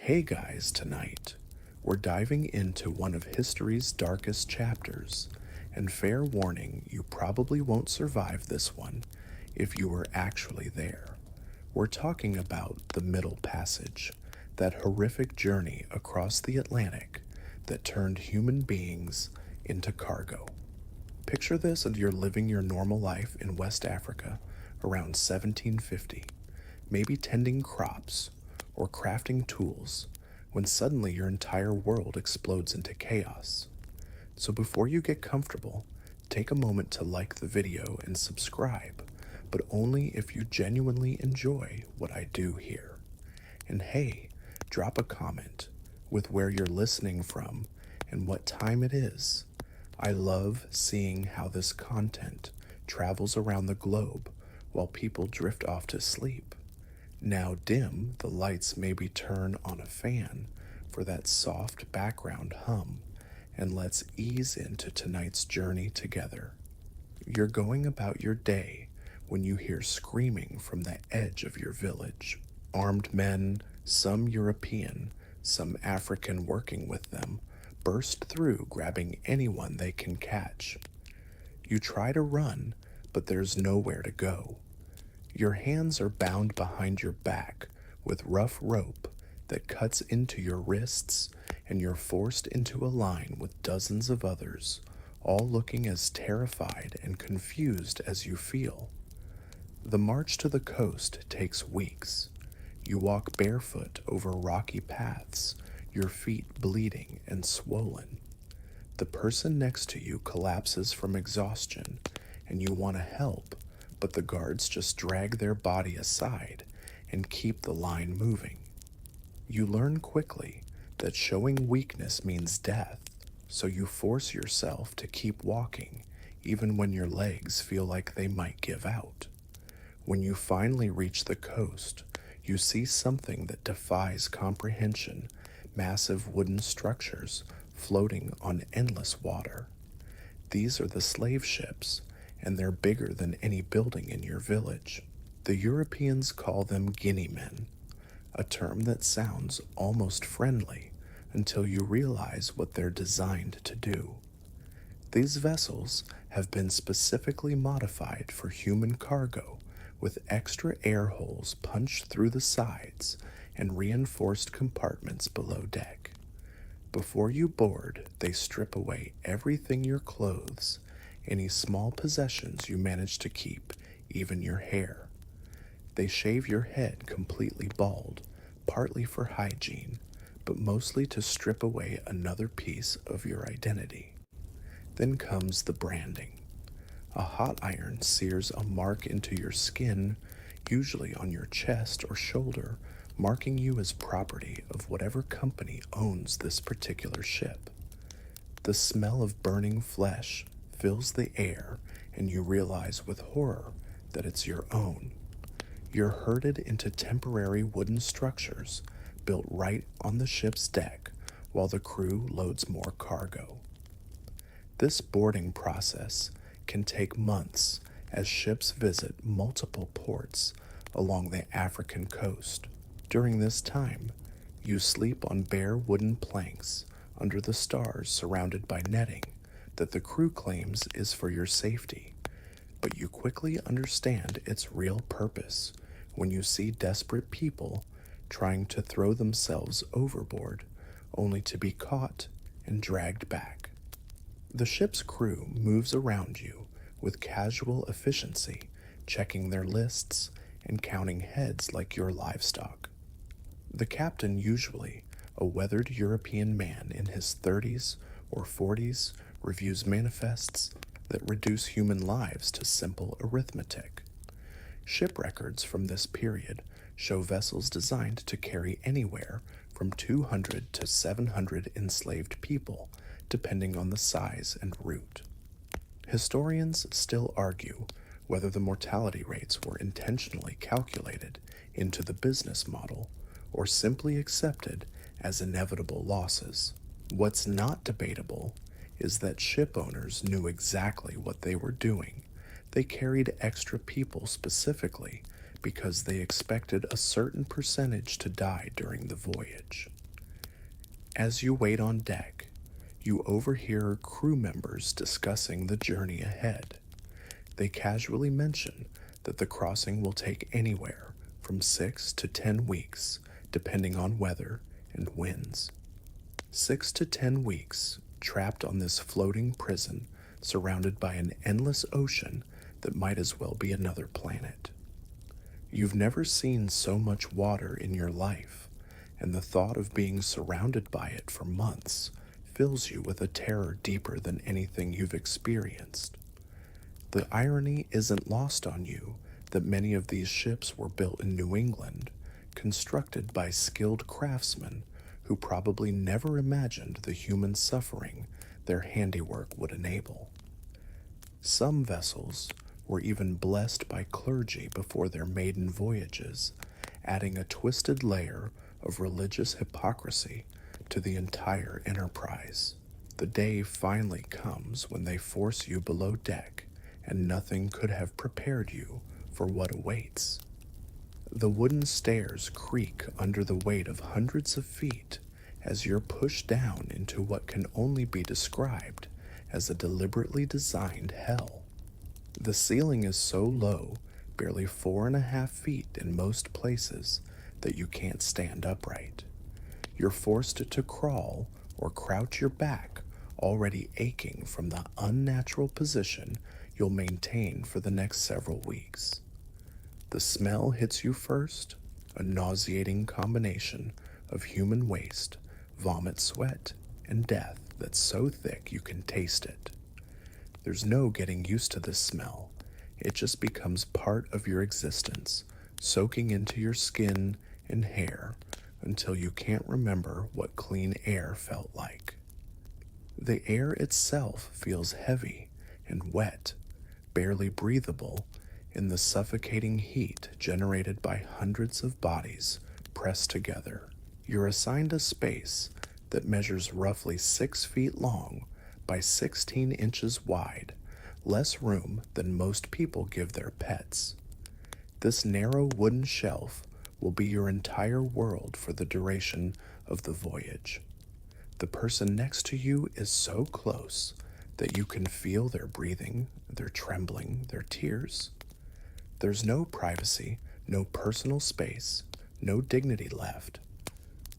Hey guys, tonight we're diving into one of history's darkest chapters, and fair warning, you probably won't survive this one if you were actually there. We're talking about the Middle Passage, that horrific journey across the Atlantic that turned human beings into cargo. Picture this and you're living your normal life in West Africa around 1750, maybe tending crops or crafting tools, when suddenly your entire world explodes into chaos. So before you get comfortable, take a moment to like the video and subscribe, but only if you genuinely enjoy what I do here. And hey, drop a comment with where you're listening from and what time it is. I love seeing how this content travels around the globe while people drift off to sleep. Now dim the lights, maybe turn on a fan for that soft background hum, and let's ease into tonight's journey together. You're going about your day when you hear screaming from the edge of your village. Armed men, some European, some African working with them, burst through grabbing anyone they can catch. You try to run, but there's nowhere to go. Your hands are bound behind your back with rough rope that cuts into your wrists, and you're forced into a line with dozens of others, all looking as terrified and confused as you feel. The march to the coast takes weeks. You walk barefoot over rocky paths, your feet bleeding and swollen. The person next to you collapses from exhaustion, and you want to help, but the guards just drag their body aside and keep the line moving. You learn quickly that showing weakness means death, so you force yourself to keep walking even when your legs feel like they might give out. When you finally reach the coast, you see something that defies comprehension: massive wooden structures floating on endless water. These are the slave ships, and they're bigger than any building in your village. The Europeans call them Guinea men, a term that sounds almost friendly until you realize what they're designed to do. These vessels have been specifically modified for human cargo, with extra air holes punched through the sides and reinforced compartments below deck. Before you board, they strip away everything: your clothes, any small possessions you manage to keep, even your hair. They shave your head completely bald, partly for hygiene, but mostly to strip away another piece of your identity. Then comes the branding. A hot iron sears a mark into your skin, usually on your chest or shoulder, marking you as property of whatever company owns this particular ship. The smell of burning flesh fills the air, and you realize with horror that it's your own. You're herded into temporary wooden structures built right on the ship's deck while the crew loads more cargo. This boarding process can take months as ships visit multiple ports along the African coast. During this time, you sleep on bare wooden planks under the stars, surrounded by netting that the crew claims is for your safety. But you quickly understand its real purpose when you see desperate people trying to throw themselves overboard, only to be caught and dragged back. The ship's crew moves around you with casual efficiency, checking their lists and counting heads like your livestock. The captain, usually a weathered European man in his 30s or 40s, reviews manifests that reduce human lives to simple arithmetic. Ship records from this period show vessels designed to carry anywhere from 200 to 700 enslaved people, depending on the size and route. Historians still argue whether the mortality rates were intentionally calculated into the business model or simply accepted as inevitable losses. What's not debatable is that ship owners knew exactly what they were doing. They carried extra people specifically because they expected a certain percentage to die during the voyage. As you wait on deck, you overhear crew members discussing the journey ahead. They casually mention that the crossing will take anywhere from 6 to 10 weeks, depending on weather and winds. 6 to 10 weeks trapped on this floating prison surrounded by an endless ocean that might as well be another planet. You've never seen so much water in your life, and the thought of being surrounded by it for months fills you with a terror deeper than anything you've experienced. The irony isn't lost on you that many of these ships were built in New England, constructed by skilled craftsmen who probably never imagined the human suffering their handiwork would enable. Some vessels were even blessed by clergy before their maiden voyages, adding a twisted layer of religious hypocrisy to the entire enterprise. The day finally comes when they force you below deck, and nothing could have prepared you for what awaits. The wooden stairs creak under the weight of hundreds of feet as you're pushed down into what can only be described as a deliberately designed hell. The ceiling is so low, barely 4.5 feet in most places, that you can't stand upright. You're forced to crawl or crouch your back, already aching from the unnatural position you'll maintain for the next several weeks. The smell hits you first, a nauseating combination of human waste, vomit, sweat, and death that's so thick you can taste it. There's no getting used to this smell. It just becomes part of your existence, soaking into your skin and hair until you can't remember what clean air felt like. The air itself feels heavy and wet, barely breathable in the suffocating heat generated by hundreds of bodies pressed together. You're assigned a space that measures roughly 6 feet long by 16 inches wide, less room than most people give their pets. This narrow wooden shelf will be your entire world for the duration of the voyage. The person next to you is so close that you can feel their breathing, their trembling, their tears. There's no privacy, no personal space, no dignity left.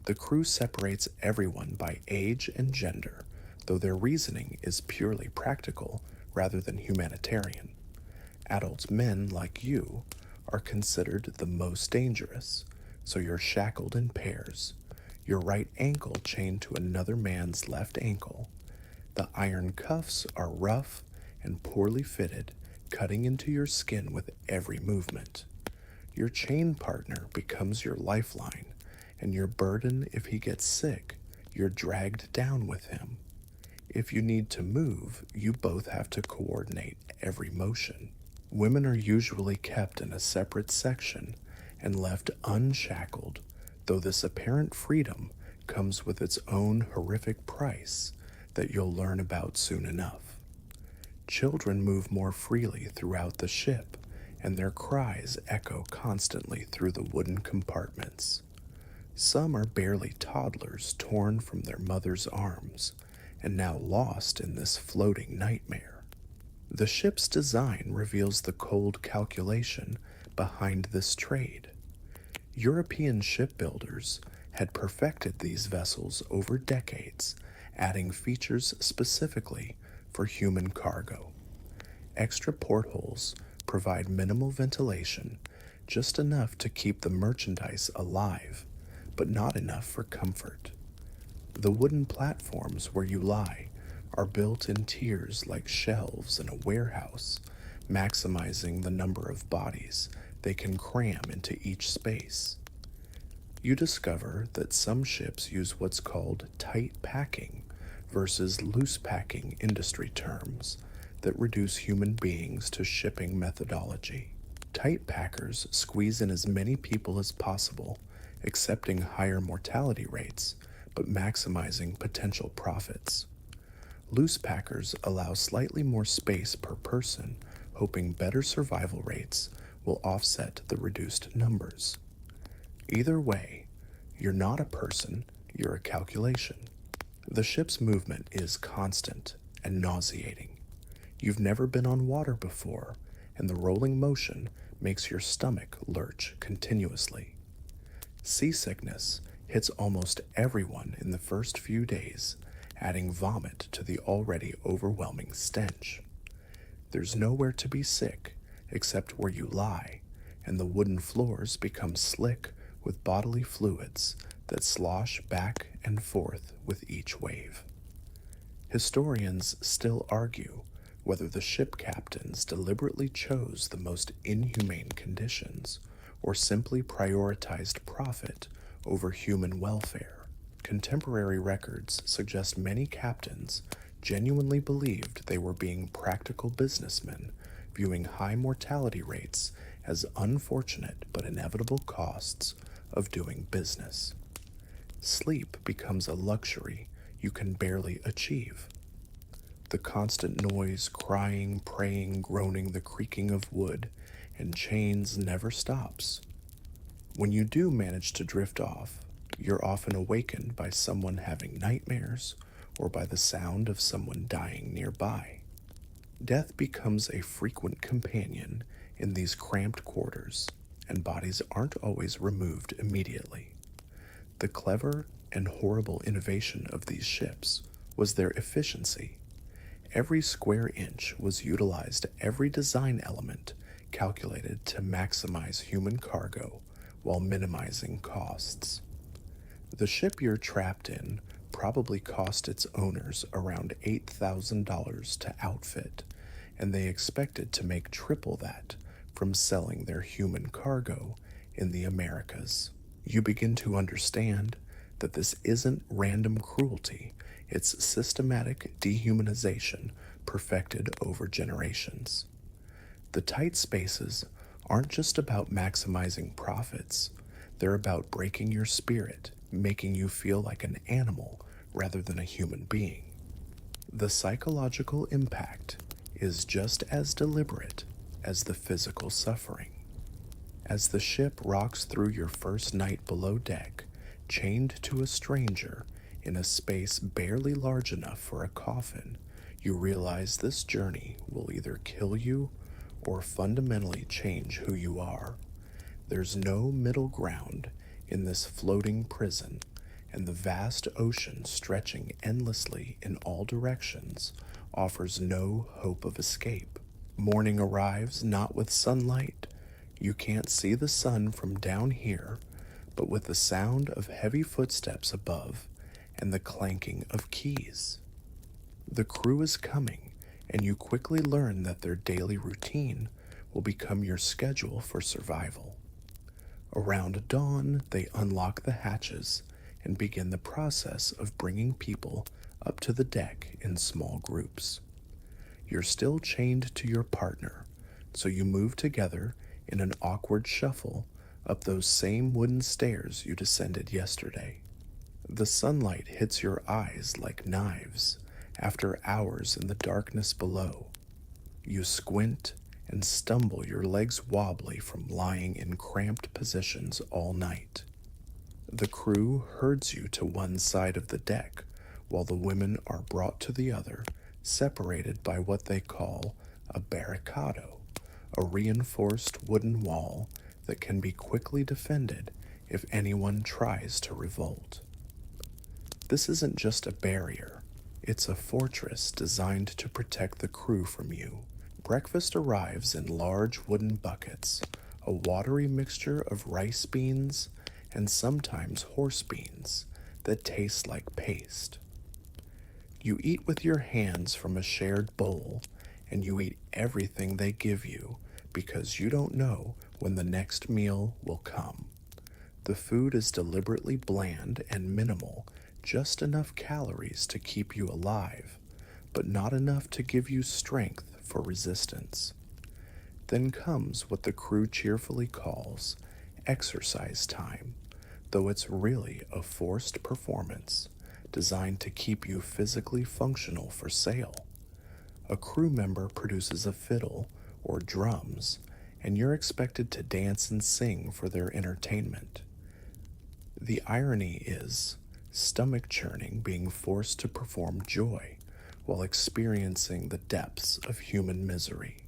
The crew separates everyone by age and gender, though their reasoning is purely practical rather than humanitarian. Adult men like you are considered the most dangerous, so you're shackled in pairs, your right ankle chained to another man's left ankle. The iron cuffs are rough and poorly fitted, cutting into your skin with every movement. Your chain partner becomes your lifeline, and your burden if he gets sick, you're dragged down with him. If you need to move, you both have to coordinate every motion. Women are usually kept in a separate section and left unshackled, though this apparent freedom comes with its own horrific price that you'll learn about soon enough. Children move more freely throughout the ship, and their cries echo constantly through the wooden compartments. Some are barely toddlers torn from their mother's arms and now lost in this floating nightmare. The ship's design reveals the cold calculation behind this trade. European shipbuilders had perfected these vessels over decades, adding features specifically for human cargo. Extra portholes provide minimal ventilation, just enough to keep the merchandise alive, but not enough for comfort. The wooden platforms where you lie are built in tiers like shelves in a warehouse, maximizing the number of bodies they can cram into each space. You discover that some ships use what's called tight packing versus loose packing industry terms that reduce human beings to shipping methodology. Tight packers squeeze in as many people as possible, accepting higher mortality rates, but maximizing potential profits. Loose packers allow slightly more space per person, hoping better survival rates will offset the reduced numbers. Either way, you're not a person, you're a calculation. The ship's movement is constant and nauseating. You've never been on water before, and the rolling motion makes your stomach lurch continuously. Seasickness hits almost everyone in the first few days, adding vomit to the already overwhelming stench. There's nowhere to be sick except where you lie, and the wooden floors become slick with bodily fluids that slosh back and forth with each wave. Historians still argue whether the ship captains deliberately chose the most inhumane conditions or simply prioritized profit over human welfare. Contemporary records suggest many captains genuinely believed they were being practical businessmen, viewing high mortality rates as unfortunate but inevitable costs of doing business. Sleep becomes a luxury you can barely achieve. The constant noise, crying, praying, groaning, the creaking of wood and chains never stops. When you do manage to drift off, you're often awakened by someone having nightmares or by the sound of someone dying nearby. Death becomes a frequent companion in these cramped quarters, and bodies aren't always removed immediately. The clever and horrible innovation of these ships was their efficiency. Every square inch was utilized, every design element calculated to maximize human cargo while minimizing costs. The ship you're trapped in probably cost its owners around $8,000 to outfit, and they expected to make triple that from selling their human cargo in the Americas. You begin to understand that this isn't random cruelty, it's systematic dehumanization perfected over generations. The tight spaces aren't just about maximizing profits, they're about breaking your spirit, making you feel like an animal rather than a human being. The psychological impact is just as deliberate as the physical suffering. As the ship rocks through your first night below deck, chained to a stranger in a space barely large enough for a coffin, you realize this journey will either kill you or fundamentally change who you are. There's no middle ground in this floating prison, and the vast ocean stretching endlessly in all directions offers no hope of escape. Morning arrives not with sunlight. You can't see the sun from down here, but with the sound of heavy footsteps above and the clanking of keys. The crew is coming, and you quickly learn that their daily routine will become your schedule for survival. Around dawn, they unlock the hatches and begin the process of bringing people up to the deck in small groups. You're still chained to your partner, so you move together in an awkward shuffle up those same wooden stairs you descended yesterday. The sunlight hits your eyes like knives after hours in the darkness below. You squint and stumble, your legs wobbly from lying in cramped positions all night. The crew herds you to one side of the deck, while the women are brought to the other, separated by what they call a barricado, a reinforced wooden wall that can be quickly defended if anyone tries to revolt. This isn't just a barrier, it's a fortress designed to protect the crew from you. Breakfast arrives in large wooden buckets, a watery mixture of rice beans and sometimes horse beans that taste like paste. You eat with your hands from a shared bowl, and you eat everything they give you because you don't know when the next meal will come. The food is deliberately bland and minimal, just enough calories to keep you alive, but not enough to give you strength for resistance. Then comes what the crew cheerfully calls exercise time, though it's really a forced performance designed to keep you physically functional for sail. A crew member produces a fiddle or drums, and you're expected to dance and sing for their entertainment. The irony is, stomach churning being forced to perform joy while experiencing the depths of human misery.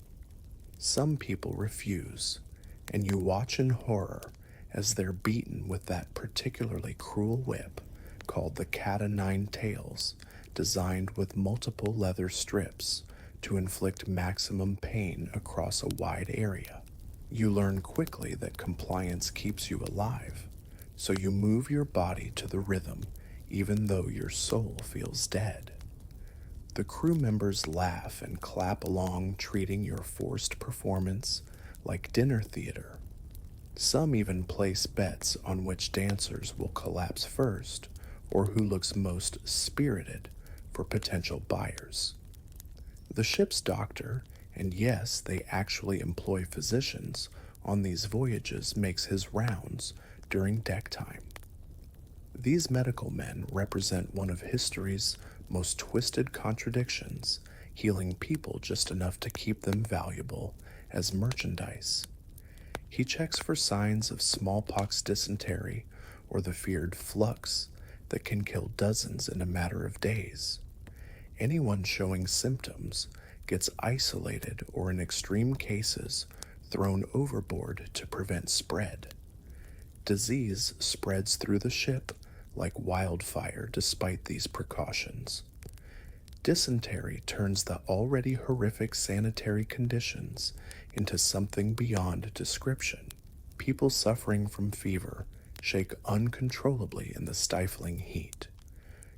Some people refuse, and you watch in horror as they're beaten with that particularly cruel whip called the cat o' nine tails, designed with multiple leather strips to inflict maximum pain across a wide area. You learn quickly that compliance keeps you alive, so you move your body to the rhythm even though your soul feels dead. The crew members laugh and clap along, treating your forced performance like dinner theater. Some even place bets on which dancers will collapse first or who looks most spirited for potential buyers. The ship's doctor, and yes, they actually employ physicians on these voyages, makes his rounds during deck time. These medical men represent one of history's most twisted contradictions, healing people just enough to keep them valuable as merchandise. He checks for signs of smallpox, dysentery, or the feared flux that can kill dozens in a matter of days. Anyone showing symptoms gets isolated or, in extreme cases, thrown overboard to prevent spread. Disease spreads through the ship like wildfire despite these precautions. Dysentery turns the already horrific sanitary conditions into something beyond description. People suffering from fever shake uncontrollably in the stifling heat.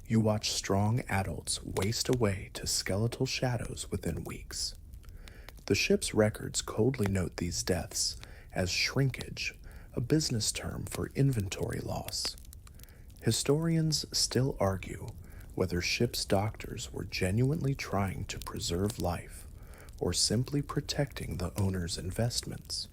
You watch strong adults waste away to skeletal shadows within weeks. The ship's records coldly note these deaths as shrinkage, a business term for inventory loss. Historians still argue whether ship's doctors were genuinely trying to preserve life or simply protecting the owner's investments.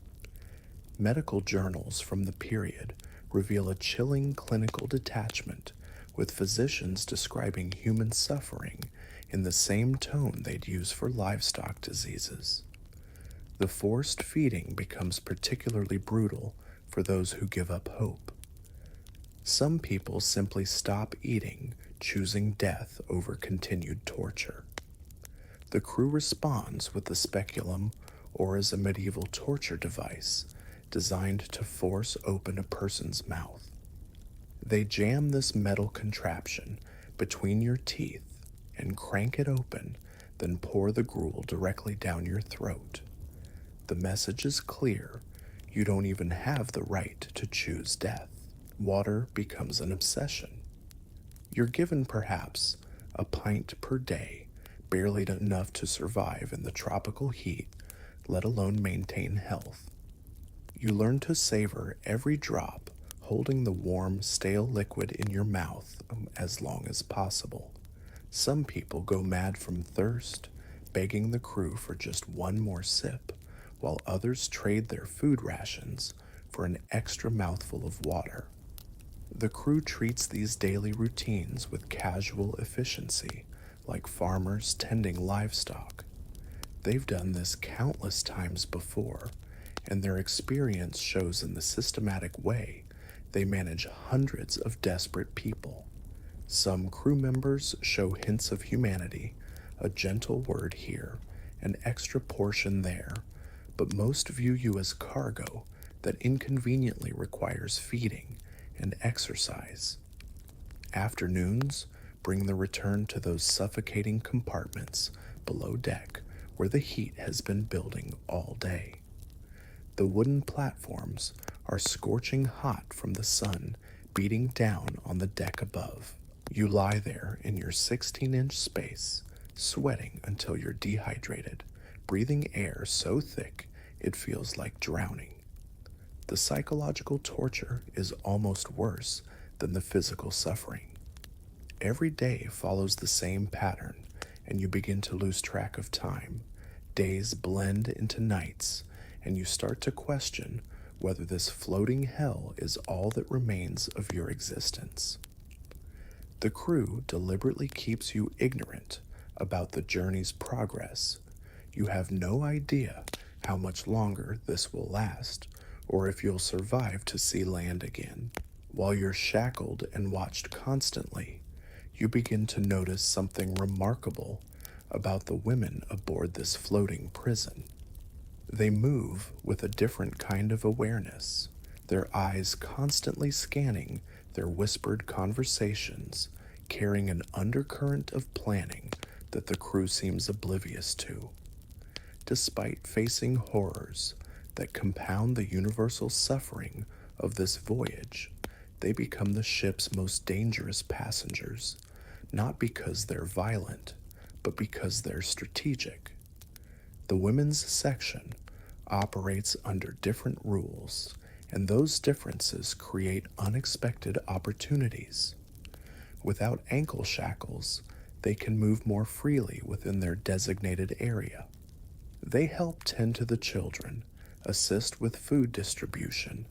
Medical journals from the period reveal a chilling clinical detachment, with physicians describing human suffering in the same tone they'd use for livestock diseases. The forced feeding becomes particularly brutal for those who give up hope. Some people simply stop eating, choosing death over continued torture. The crew responds with the speculum, or as a medieval torture device designed to force open a person's mouth. They jam this metal contraption between your teeth and crank it open, then pour the gruel directly down your throat. The message is clear: you don't even have the right to choose death. Water becomes an obsession. You're given perhaps a pint per day, barely enough to survive in the tropical heat, let alone maintain health. You learn to savor every drop, holding the warm, stale liquid in your mouth as long as possible. Some people go mad from thirst, begging the crew for just one more sip, while others trade their food rations for an extra mouthful of water. The crew treats these daily routines with casual efficiency, like farmers tending livestock. They've done this countless times before, and their experience shows in the systematic way they manage hundreds of desperate people. Some crew members show hints of humanity, a gentle word here, an extra portion there, but most view you as cargo that inconveniently requires feeding and exercise. Afternoons bring the return to those suffocating compartments below deck where the heat has been building all day. The wooden platforms are scorching hot from the sun beating down on the deck above. You lie there in your 16-inch space, sweating until you're dehydrated, breathing air so thick it feels like drowning. The psychological torture is almost worse than the physical suffering. Every day follows the same pattern, and you begin to lose track of time. Days blend into nights, and you start to question whether this floating hell is all that remains of your existence. The crew deliberately keeps you ignorant about the journey's progress. You have no idea how much longer this will last, or if you'll survive to see land again. While you're shackled and watched constantly, you begin to notice something remarkable about the women aboard this floating prison. They move with a different kind of awareness, their eyes constantly scanning their whispered conversations, carrying an undercurrent of planning that the crew seems oblivious to. Despite facing horrors that compound the universal suffering of this voyage, they become the ship's most dangerous passengers, not because they're violent, but because they're strategic. The women's section operates under different rules, and those differences create unexpected opportunities. Without ankle shackles, they can move more freely within their designated area. They help tend to the children, assist with food distribution,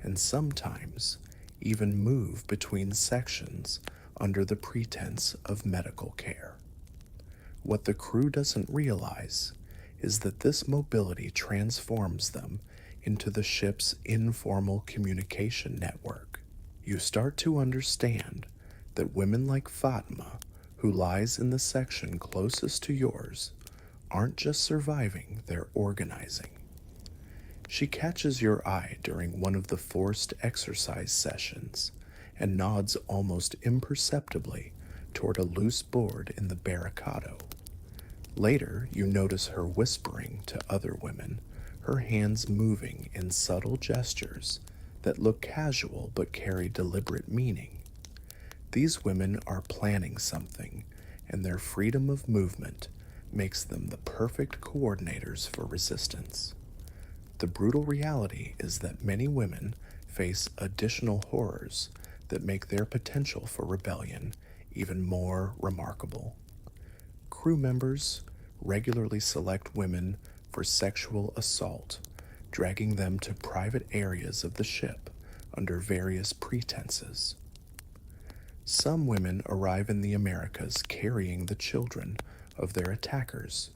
and sometimes even move between sections under the pretense of medical care. What the crew doesn't realize is that this mobility transforms them into the ship's informal communication network. You start to understand that women like Fatima, who lies in the section closest to yours, aren't just surviving, they're organizing. She catches your eye during one of the forced exercise sessions and nods almost imperceptibly toward a loose board in the barricado. Later, you notice her whispering to other women, her hands moving in subtle gestures that look casual but carry deliberate meaning. These women are planning something, and their freedom of movement makes them the perfect coordinators for resistance. The brutal reality is that many women face additional horrors that make their potential for rebellion even more remarkable. Crew members regularly select women for sexual assault, dragging them to private areas of the ship under various pretenses. Some women arrive in the Americas carrying the children of their attackers,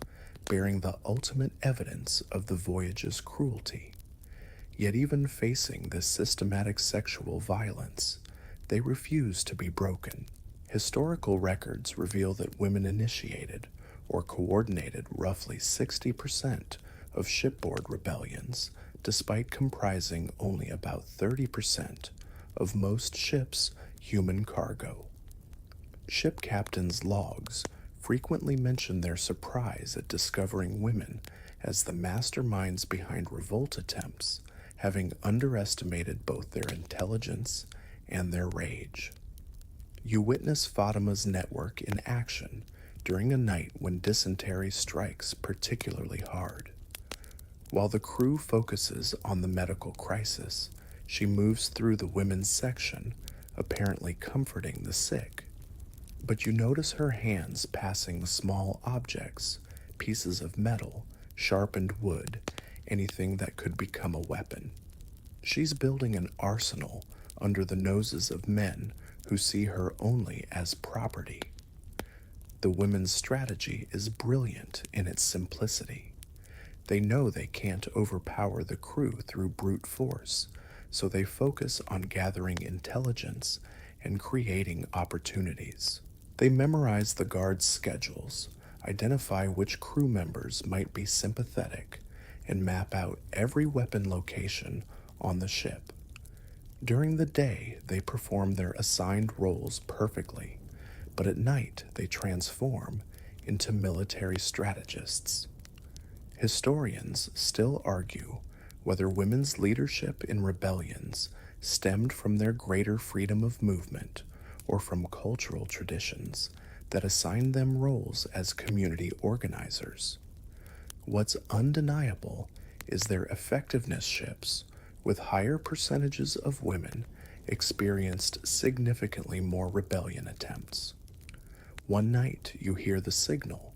bearing the ultimate evidence of the voyage's cruelty. Yet even facing this systematic sexual violence, they refuse to be broken. Historical records reveal that women initiated or coordinated roughly 60% of shipboard rebellions, despite comprising only about 30% of most ships' human cargo. Ship captains' logs frequently mention their surprise at discovering women as the masterminds behind revolt attempts, having underestimated both their intelligence and their rage. You witness Fatima's network in action during a night when dysentery strikes particularly hard. While the crew focuses on the medical crisis, she moves through the women's section, apparently comforting the sick. But you notice her hands passing small objects, pieces of metal, sharpened wood, anything that could become a weapon. She's building an arsenal under the noses of men who see her only as property. The women's strategy is brilliant in its simplicity. They know they can't overpower the crew through brute force, so they focus on gathering intelligence and creating opportunities. They memorize the guards' schedules, identify which crew members might be sympathetic, and map out every weapon location on the ship. During the day, they perform their assigned roles perfectly, but at night they transform into military strategists. Historians still argue whether women's leadership in rebellions stemmed from their greater freedom of movement or from cultural traditions that assigned them roles as community organizers. What's undeniable is their effectiveness. Ships with higher percentages of women experienced significantly more rebellion attempts. One night you hear the signal.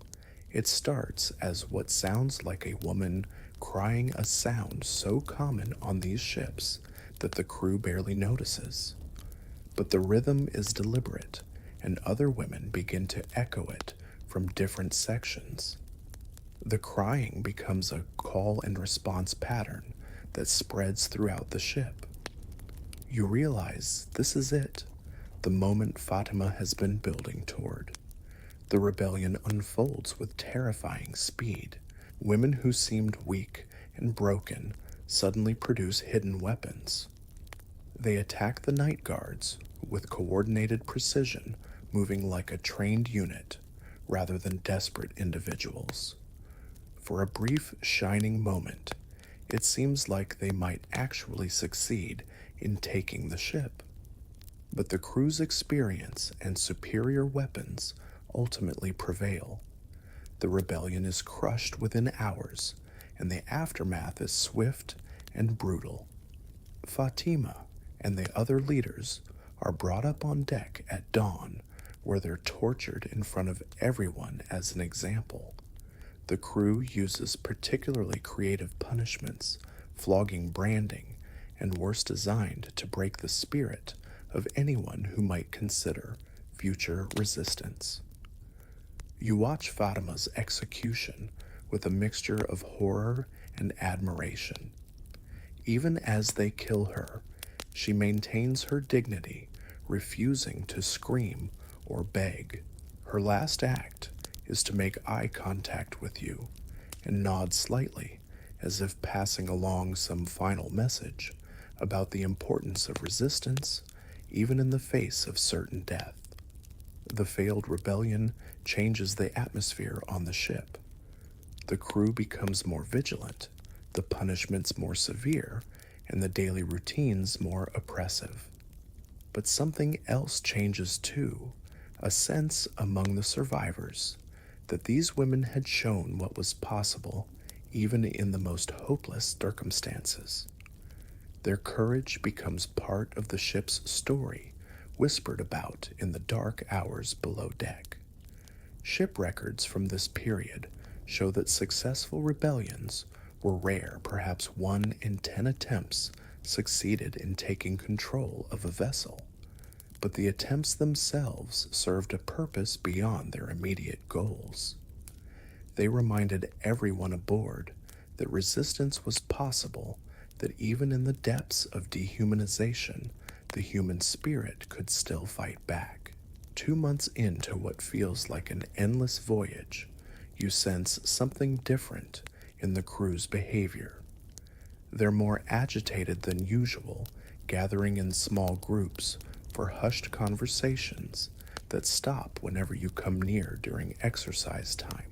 It starts as what sounds like a woman crying, a sound so common on these ships that the crew barely notices. But the rhythm is deliberate, and other women begin to echo it from different sections. The crying becomes a call and response pattern that spreads throughout the ship. You realize this is it, the moment Fatima has been building toward. The rebellion unfolds with terrifying speed. Women who seemed weak and broken suddenly produce hidden weapons. They attack the night guards with coordinated precision, moving like a trained unit rather than desperate individuals. For a brief, shining moment, it seems like they might actually succeed in taking the ship. But the crew's experience and superior weapons ultimately prevail. The rebellion is crushed within hours, and the aftermath is swift and brutal. Fatima and the other leaders are brought up on deck at dawn, where they're tortured in front of everyone as an example. The crew uses particularly creative punishments, flogging, branding, and worse designed to break the spirit of anyone who might consider future resistance. You watch Fatima's execution with a mixture of horror and admiration. Even as they kill her, she maintains her dignity, refusing to scream or beg. Her last act is to make eye contact with you and nod slightly as if passing along some final message about the importance of resistance, even in the face of certain death. The failed rebellion changes the atmosphere on the ship. The crew becomes more vigilant, the punishments more severe, and the daily routines more oppressive. But something else changes too, a sense among the survivors that these women had shown what was possible even in the most hopeless circumstances. Their courage becomes part of the ship's story, whispered about in the dark hours below deck. Ship records from this period show that successful rebellions were rare. Perhaps 1 in 10 attempts succeeded in taking control of a vessel, but the attempts themselves served a purpose beyond their immediate goals. They reminded everyone aboard that resistance was possible, that even in the depths of dehumanization, the human spirit could still fight back. 2 months into what feels like an endless voyage, you sense something different in the crew's behavior. They're more agitated than usual, gathering in small groups for hushed conversations that stop whenever you come near during exercise time.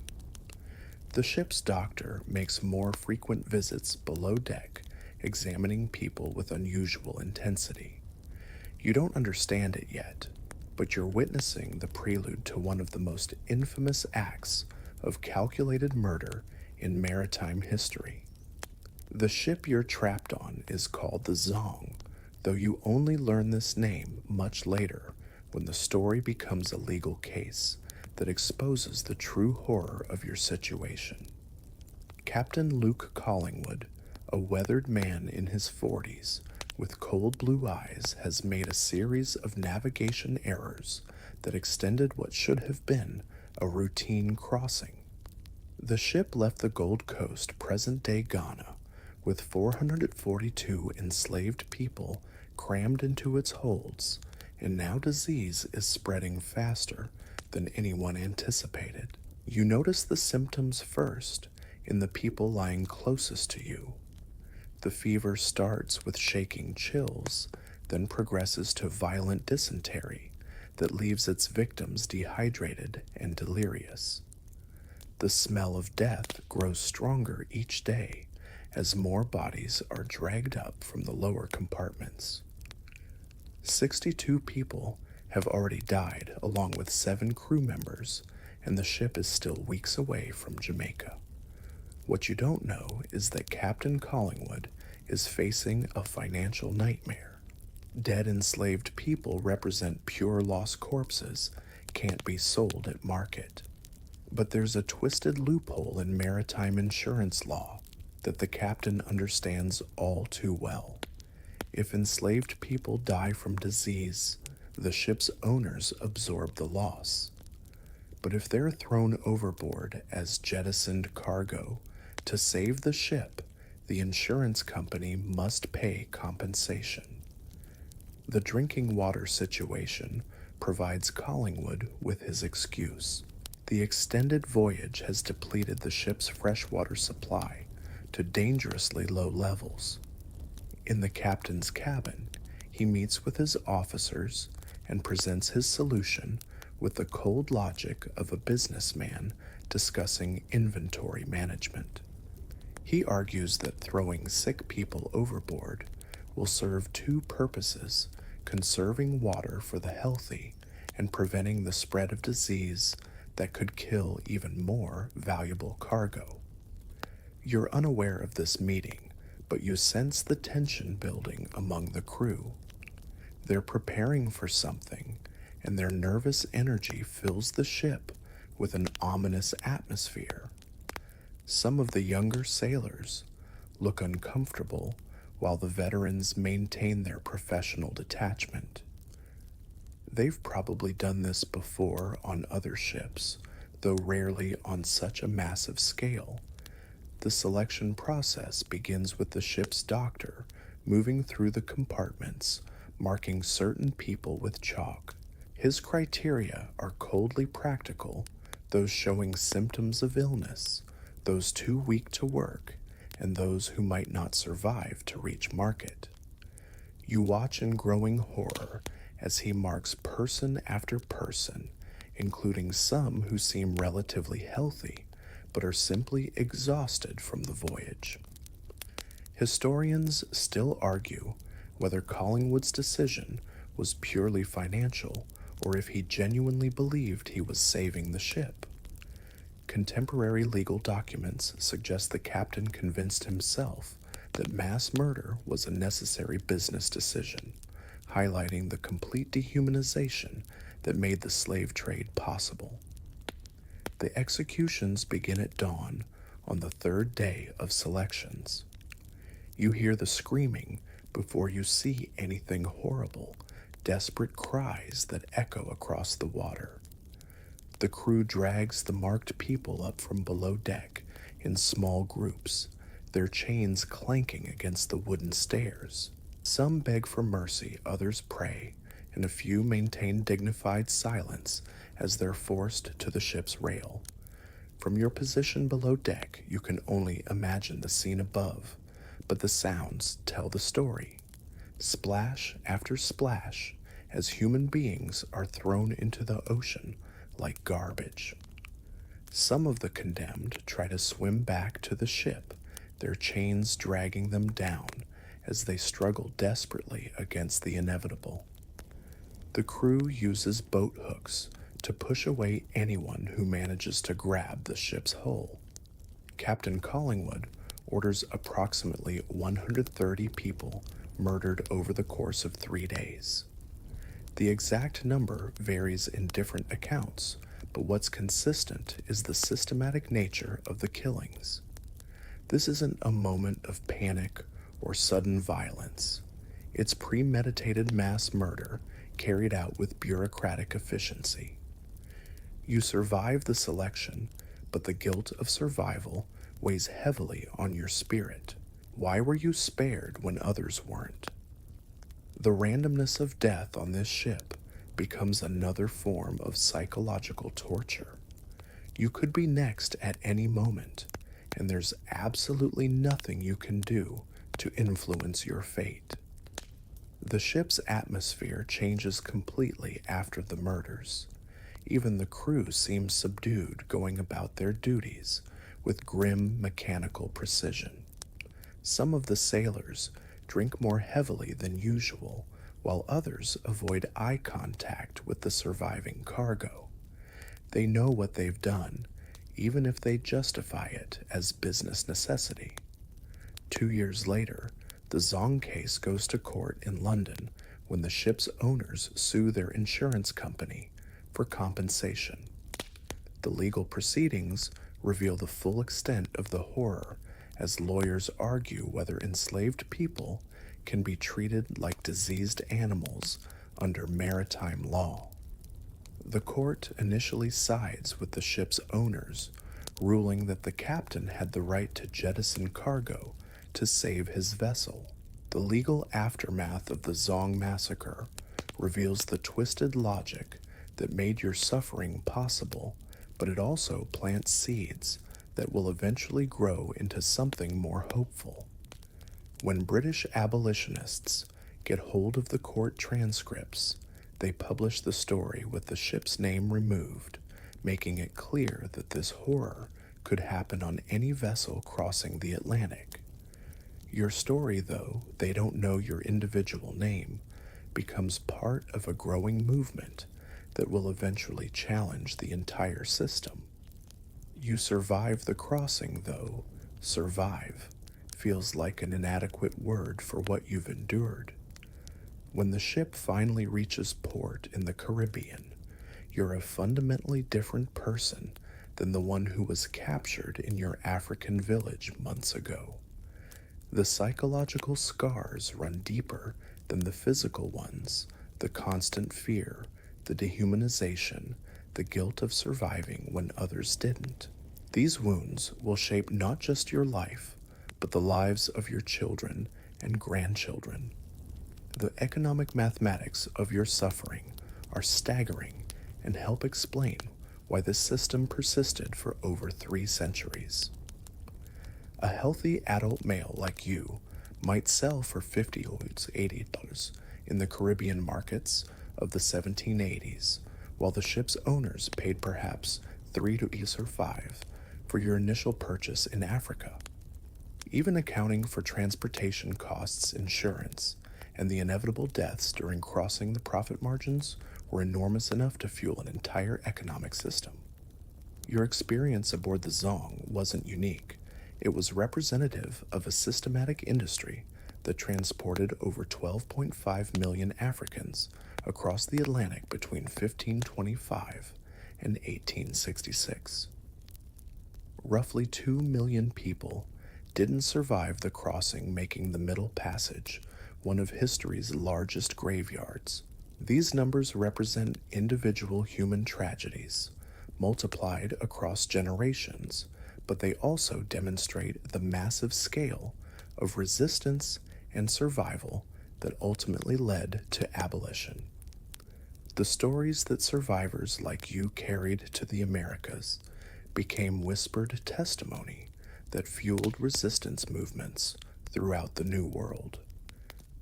The ship's doctor makes more frequent visits below deck, examining people with unusual intensity. You don't understand it yet, but you're witnessing the prelude to one of the most infamous acts of calculated murder in maritime history. The ship you're trapped on is called the Zong, though you only learn this name much later when the story becomes a legal case that exposes the true horror of your situation. Captain Luke Collingwood, a weathered man in his 40s with cold blue eyes, has made a series of navigation errors that extended what should have been a routine crossing. The ship left the Gold Coast, present-day Ghana, with 442 enslaved people crammed into its holds, and now disease is spreading faster than anyone anticipated. You notice the symptoms first in the people lying closest to you. The fever starts with shaking chills, then progresses to violent dysentery that leaves its victims dehydrated and delirious. The smell of death grows stronger each day as more bodies are dragged up from the lower compartments. 62 people have already died, along with 7 crew members, and the ship is still weeks away from Jamaica. What you don't know is that Captain Collingwood is facing a financial nightmare. Dead enslaved people represent pure lost corpses, can't be sold at market. But there's a twisted loophole in maritime insurance law that the captain understands all too well. If enslaved people die from disease, the ship's owners absorb the loss. But if they're thrown overboard as jettisoned cargo, to save the ship, the insurance company must pay compensation. The drinking water situation provides Collingwood with his excuse. The extended voyage has depleted the ship's freshwater supply to dangerously low levels. In the captain's cabin, he meets with his officers and presents his solution with the cold logic of a businessman discussing inventory management. He argues that throwing sick people overboard will serve two purposes: conserving water for the healthy and preventing the spread of disease that could kill even more valuable cargo. You're unaware of this meeting, but you sense the tension building among the crew. They're preparing for something, and their nervous energy fills the ship with an ominous atmosphere. Some of the younger sailors look uncomfortable while the veterans maintain their professional detachment. They've probably done this before on other ships, though rarely on such a massive scale. The selection process begins with the ship's doctor moving through the compartments, marking certain people with chalk. His criteria are coldly practical: those showing symptoms of illness, those too weak to work, and those who might not survive to reach market. You watch in growing horror as he marks person after person, including some who seem relatively healthy but are simply exhausted from the voyage. Historians still argue whether Collingwood's decision was purely financial or if he genuinely believed he was saving the ship. Contemporary legal documents suggest the captain convinced himself that mass murder was a necessary business decision, highlighting the complete dehumanization that made the slave trade possible. The executions begin at dawn on the third day of selections. You hear the screaming before you see anything horrible, desperate cries that echo across the water. The crew drags the marked people up from below deck in small groups, their chains clanking against the wooden stairs. Some beg for mercy, others pray, and a few maintain dignified silence as they're forced to the ship's rail. From your position below deck, you can only imagine the scene above, but the sounds tell the story. Splash after splash as human beings are thrown into the ocean like garbage. Some of the condemned try to swim back to the ship, their chains dragging them down as they struggle desperately against the inevitable. The crew uses boat hooks to push away anyone who manages to grab the ship's hull. Captain Collingwood orders approximately 130 people murdered over the course of 3 days. The exact number varies in different accounts, but what's consistent is the systematic nature of the killings. This isn't a moment of panic or sudden violence. It's premeditated mass murder carried out with bureaucratic efficiency. You survive the selection, but the guilt of survival weighs heavily on your spirit. Why were you spared when others weren't? The randomness of death on this ship becomes another form of psychological torture. You could be next at any moment, and there's absolutely nothing you can do to influence your fate. The ship's atmosphere changes completely after the murders. Even the crew seems subdued, going about their duties with grim mechanical precision. Some of the sailors drink more heavily than usual, while others avoid eye contact with the surviving cargo. They know what they've done, even if they justify it as business necessity. 2 years later, the Zong case goes to court in London when the ship's owners sue their insurance company for compensation. The legal proceedings reveal the full extent of the horror as lawyers argue whether enslaved people can be treated like diseased animals under maritime law. The court initially sides with the ship's owners, ruling that the captain had the right to jettison cargo to save his vessel. The legal aftermath of the Zong massacre reveals the twisted logic that made your suffering possible, but it also plants seeds that will eventually grow into something more hopeful. When British abolitionists get hold of the court transcripts, they publish the story with the ship's name removed, making it clear that this horror could happen on any vessel crossing the Atlantic. Your story, though they don't know your individual name, becomes part of a growing movement that will eventually challenge the entire system. You survive the crossing, though. Survive feels like an inadequate word for what you've endured. When the ship finally reaches port in the Caribbean, you're a fundamentally different person than the one who was captured in your African village months ago. The psychological scars run deeper than the physical ones: the constant fear, the dehumanization, the guilt of surviving when others didn't. These wounds will shape not just your life, but the lives of your children and grandchildren. The economic mathematics of your suffering are staggering and help explain why this system persisted for over 3 centuries. A healthy adult male like you might sell for $50 or $80 in the Caribbean markets of the 1780s, while the ship's owners paid perhaps $3 or $5 for your initial purchase in Africa. Even accounting for transportation costs, insurance, and the inevitable deaths during crossing, the profit margins were enormous enough to fuel an entire economic system. Your experience aboard the Zong wasn't unique. It was representative of a systematic industry that transported over 12.5 million Africans across the Atlantic between 1525 and 1866. Roughly 2 million people didn't survive the crossing, making the Middle Passage one of history's largest graveyards. These numbers represent individual human tragedies, multiplied across generations, but they also demonstrate the massive scale of resistance and survival that ultimately led to abolition. The stories that survivors like you carried to the Americas became whispered testimony that fueled resistance movements throughout the New World.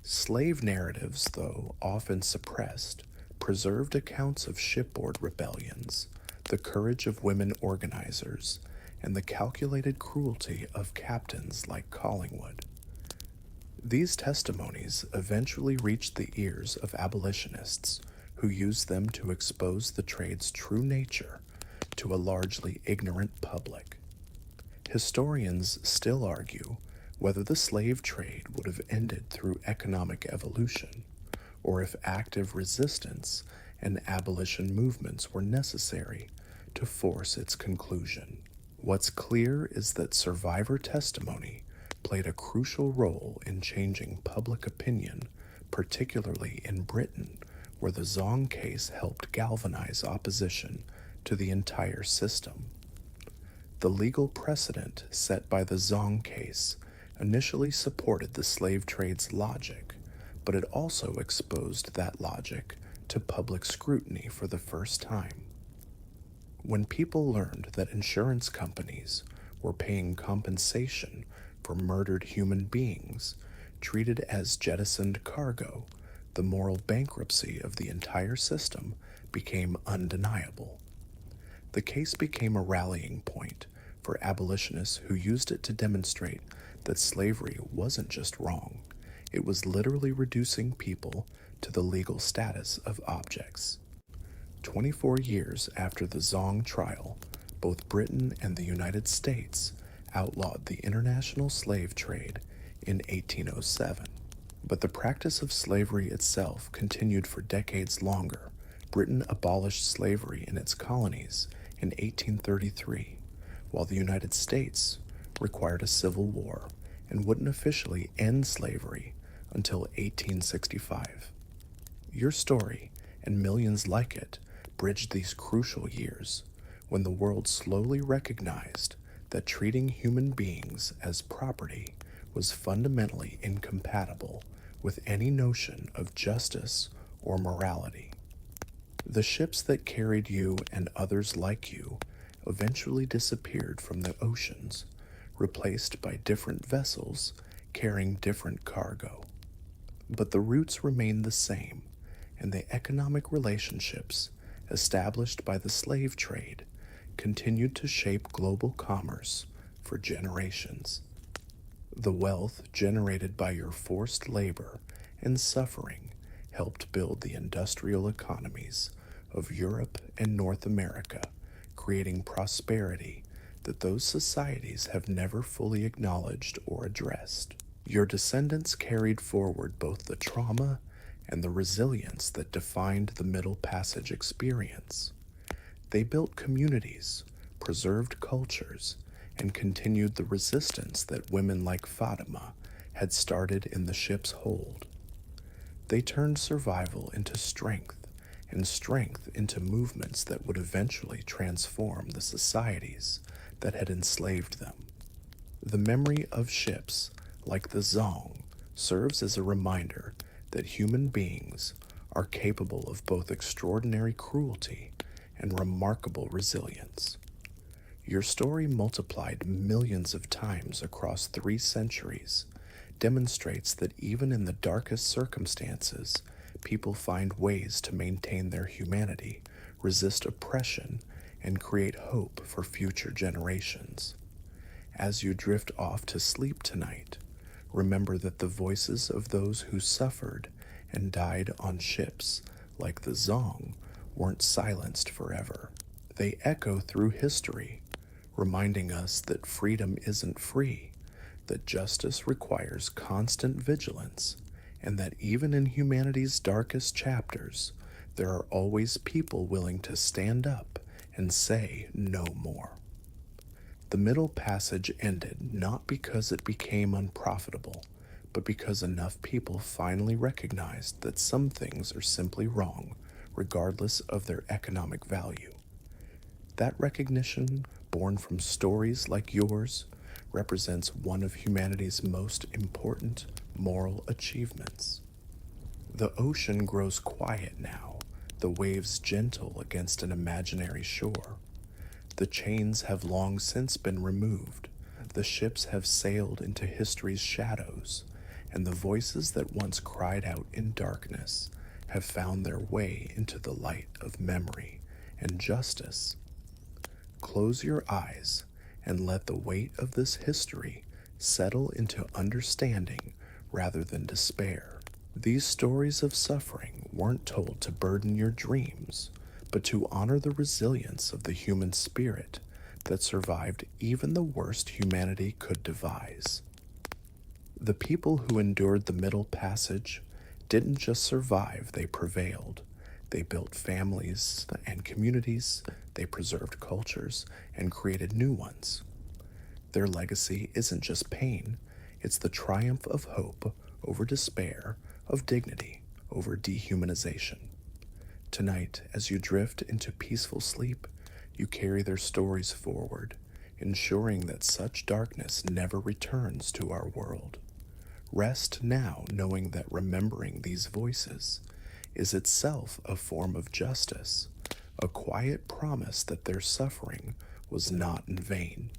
Slave narratives, though often suppressed, preserved accounts of shipboard rebellions, the courage of women organizers, and the calculated cruelty of captains like Collingwood. These testimonies eventually reached the ears of abolitionists, who used them to expose the trade's true nature to a largely ignorant public. Historians still argue whether the slave trade would have ended through economic evolution, or if active resistance and abolition movements were necessary to force its conclusion. What's clear is that survivor testimony played a crucial role in changing public opinion, particularly in Britain, where the Zong case helped galvanize opposition to the entire system. The legal precedent set by the Zong case initially supported the slave trade's logic, but it also exposed that logic to public scrutiny for the first time. When people learned that insurance companies were paying compensation for murdered human beings treated as jettisoned cargo, the moral bankruptcy of the entire system became undeniable. The case became a rallying point for abolitionists who used it to demonstrate that slavery wasn't just wrong, it was literally reducing people to the legal status of objects. 24 years after the Zong trial, both Britain and the United States outlawed the international slave trade in 1807. But the practice of slavery itself continued for decades longer. Britain abolished slavery in its colonies in 1833, while the United States required a civil war and wouldn't officially end slavery until 1865. Your story, and millions like it, bridged these crucial years when the world slowly recognized that treating human beings as property was fundamentally incompatible with any notion of justice or morality. The ships that carried you and others like you eventually disappeared from the oceans, replaced by different vessels carrying different cargo. But the roots remained the same, and the economic relationships established by the slave trade continued to shape global commerce for generations. The wealth generated by your forced labor and suffering helped build the industrial economies of Europe and North America, creating prosperity that those societies have never fully acknowledged or addressed. Your descendants carried forward both the trauma and the resilience that defined the Middle Passage experience. They built communities, preserved cultures, and continued the resistance that women like Fatima had started in the ship's hold. They turned survival into strength, and strength into movements that would eventually transform the societies that had enslaved them. The memory of ships like the Zong serves as a reminder that human beings are capable of both extraordinary cruelty and remarkable resilience. Your story, multiplied millions of times across 3 centuries, demonstrates that even in the darkest circumstances, people find ways to maintain their humanity, resist oppression, and create hope for future generations. As you drift off to sleep tonight, remember that the voices of those who suffered and died on ships like the Zong weren't silenced forever. They echo through history, reminding us that freedom isn't free, that justice requires constant vigilance, and that even in humanity's darkest chapters, there are always people willing to stand up and say no more. The Middle Passage ended not because it became unprofitable, but because enough people finally recognized that some things are simply wrong, regardless of their economic value. That recognition, born from stories like yours, represents one of humanity's most important moral achievements. The ocean grows quiet now, the waves gentle against an imaginary shore. The chains have long since been removed, the ships have sailed into history's shadows, and the voices that once cried out in darkness have found their way into the light of memory and justice. Close your eyes and let the weight of this history settle into understanding rather than despair. These stories of suffering weren't told to burden your dreams, but to honor the resilience of the human spirit that survived even the worst humanity could devise. The people who endured the Middle Passage didn't just survive, they prevailed. They built families and communities, they preserved cultures, and created new ones. Their legacy isn't just pain, it's the triumph of hope over despair, of dignity over dehumanization. Tonight, as you drift into peaceful sleep, you carry their stories forward, ensuring that such darkness never returns to our world. Rest now knowing that remembering these voices is itself a form of justice, a quiet promise that their suffering was not in vain.